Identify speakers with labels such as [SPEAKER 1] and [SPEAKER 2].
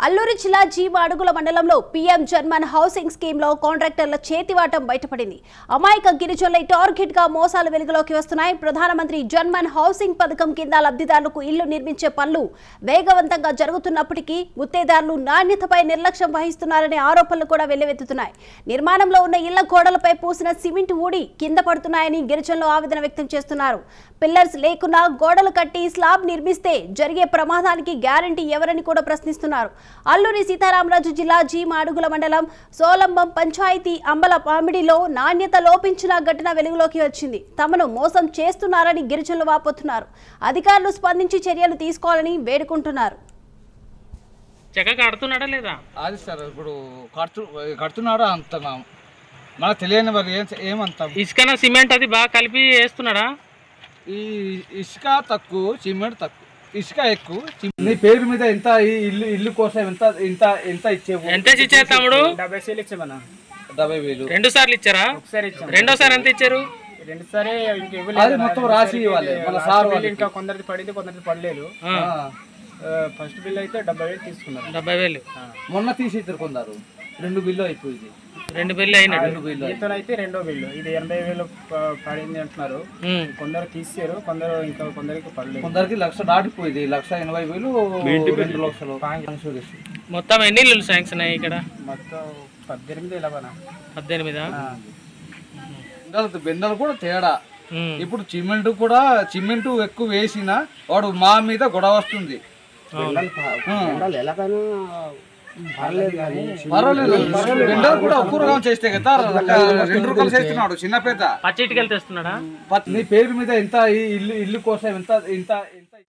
[SPEAKER 1] అల్లూరి జిల్లా జీమాడుగుల మండలంలో PM JANMAN housing scheme లో కాంట్రాక్టర్ల చేతివాటం బయటపడింది. అమాయక గిరిజనుల టార్గెట్ గా మోసాలు వెలుగులోకి వస్తున్నాయి. ప్రధానమంత్రి జన్మన్ హౌసింగ్ పథకం కింద లబ్ధిదారులకు ఇల్లు నిర్మించే పనులు వేగవంతంగా జరుగుతున్నప్పటికీ గుత్తేదారులు నాణ్యతపై నిర్లక్ష్యం వహిస్తున్నారనే ఆరోపణలు కూడా వెల్లువెత్తుతున్నాయి. నిర్మాణంలో ఉన్న ఇళ్ల గోడలపై పూసిన సిమెంట్ ఊడి కింద పడుతున్నాయని గిరిజనులు ఆవేదన వ్యక్తం చేస్తున్నారు. పిల్లర్స్ లేకున్నా గోడలు కట్టి స్లాబ్ నిర్మిస్తే జరిగే ప్రమాదానికి గ్యారంటీ ఎవరని కూడా ప్రశ్నిస్తున్నారు. అల్లూరి సీతారామరాజు జిల్లా జీమాడుగుల మండలం సోలంబం పంచాయతీ అంబల పామిడిలో నాణ్యత లోపించిన ఘటన వెలుగులోకి వచ్చింది. తమను మోసం చేస్తున్నారని గిరిజనులు వాపోతున్నారు. అధికారులు స్పందించి చర్యలు తీసుకోవాలని వేడుకుంటున్నారు.
[SPEAKER 2] కడుతున్నాడా లేదా?
[SPEAKER 3] అది సార్ ఇప్పుడు కడుతున్నాడా అంటున్నా మనకు తెలియని మరి ఏమంతా
[SPEAKER 2] ఇసుక సిమెంట్ అది బాగా కలిపి వేస్తున్నాడా?
[SPEAKER 3] ఈ ఇసుక తక్కువ సిమెంట్ తక్కువ, ఇసుక ఎక్కువ. నీ పేరు మీద ఎంత ఇల్లు కోసం ఎంత ఎంత ఎంత ఇచ్చేవు?
[SPEAKER 2] ఎంత ఇచ్చారు తమ్ముడు?
[SPEAKER 4] 70,000 ఇచ్చామన్నా.
[SPEAKER 3] 70,000
[SPEAKER 2] 2 సార్లు ఇచ్చారా?
[SPEAKER 4] ఒకసారి ఇచ్చాము.
[SPEAKER 2] రెండోసారి ఎంత ఇచ్చారు?
[SPEAKER 4] రెండుసారి
[SPEAKER 3] అది మొత్తం రాసి ఇవ్వాలి. మన సార్
[SPEAKER 4] ఇంకా కొందరిది పడింది, కొందరిది పడలేదు. ఫస్ట్ బిల్ అయితే 70,000 తీసుకున్నారు.
[SPEAKER 2] 70,000
[SPEAKER 3] మొన్న తీసి కొందరు 2 బిల్లు అయిపోయింది.
[SPEAKER 2] 2 బిల్లు అయినట్టు.
[SPEAKER 4] అయితే రెండో బిల్లు ఇది 80,000 పడింది అంటున్నారు. కొందరు తీసారు, కొందరికి పడలేదు.
[SPEAKER 3] కొందరికి 1,00,000 దాటిపోయింది. 1,80,000 2 లక్షలు.
[SPEAKER 2] మొత్తం ఎన్ని ఇల్లు శాంక్షన్ అయ్యాయి ఇక్కడ?
[SPEAKER 4] మొత్తం 18 ఇలావనా?
[SPEAKER 2] 18.
[SPEAKER 3] బెండలు కూడా తేడా. ఇప్పుడు సిమెంట్ ఎక్కువ వేసినా వాడు మా మీద గొడవ వస్తుంది. పర్వాలేదు, బెండలు కూడా ఒక్క రకం చేస్తే కదా 2 రకాలు చేస్తున్నాడు. చిన్న పెద్ద
[SPEAKER 2] పచ్చిటికి వెళ్తేస్తున్నాడా?
[SPEAKER 3] నీ పేరు మీద ఎంత ఇల్లు కోసం ఎంత